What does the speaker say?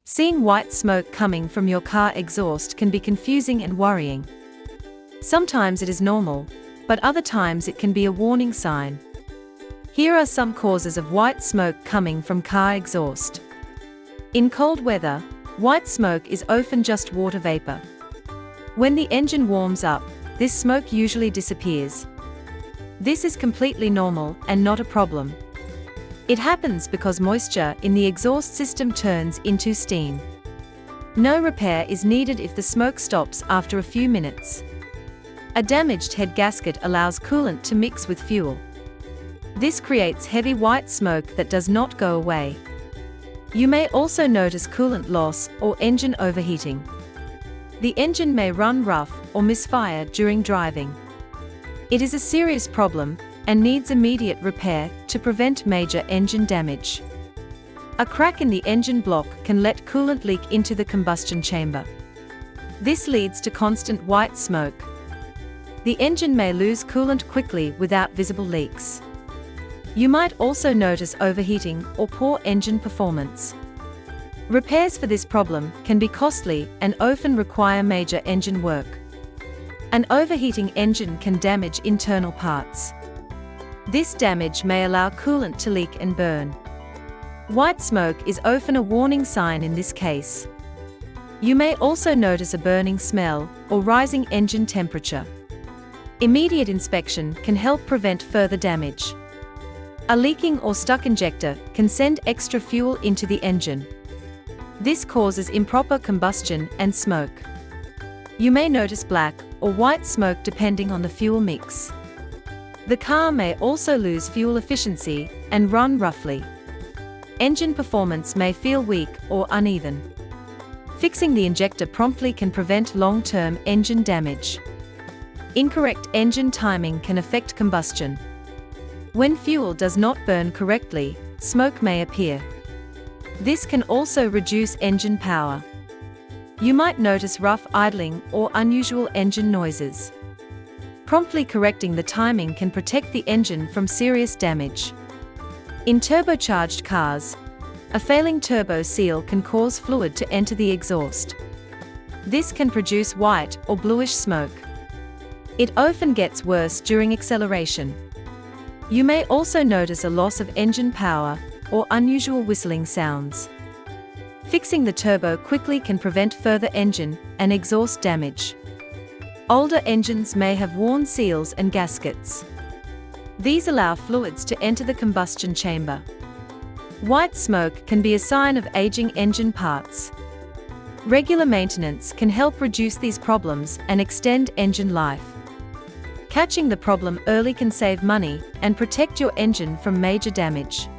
Seeing white smoke coming from your car exhaust can be confusing and worrying. Sometimes it is normal, but other times it can be a warning sign. Here are some causes of white smoke coming from car exhaust. In cold weather, white smoke is often just water vapor. When the engine warms up, this smoke usually disappears. This is completely normal and not a problem. It happens because moisture in the exhaust system turns into steam. No repair is needed if the smoke stops after a few minutes. A damaged head gasket allows coolant to mix with fuel. This creates heavy white smoke that does not go away. You may also notice coolant loss or engine overheating. The engine may run rough or misfire during driving. It is a serious problem and needs immediate repair to prevent major engine damage. A crack in the engine block can let coolant leak into the combustion chamber. This leads to constant white smoke. The engine may lose coolant quickly without visible leaks. You might also notice overheating or poor engine performance. Repairs for this problem can be costly and often require major engine work. An overheating engine can damage internal parts. This damage may allow coolant to leak and burn. White smoke is often a warning sign in this case. You may also notice a burning smell or rising engine temperature. Immediate inspection can help prevent further damage. A leaking or stuck injector can send extra fuel into the engine. This causes improper combustion and smoke. You may notice black or white smoke depending on the fuel mix. The car may also lose fuel efficiency and run roughly. Engine performance may feel weak or uneven. Fixing the injector promptly can prevent long-term engine damage. Incorrect engine timing can affect combustion. When fuel does not burn correctly, smoke may appear. This can also reduce engine power. You might notice rough idling or unusual engine noises. Promptly correcting the timing can protect the engine from serious damage. In turbocharged cars, a failing turbo seal can cause fluid to enter the exhaust. This can produce white or bluish smoke. It often gets worse during acceleration. You may also notice a loss of engine power or unusual whistling sounds. Fixing the turbo quickly can prevent further engine and exhaust damage. Older engines may have worn seals and gaskets. These allow fluids to enter the combustion chamber. White smoke can be a sign of aging engine parts. Regular maintenance can help reduce these problems and extend engine life. Catching the problem early can save money and protect your engine from major damage.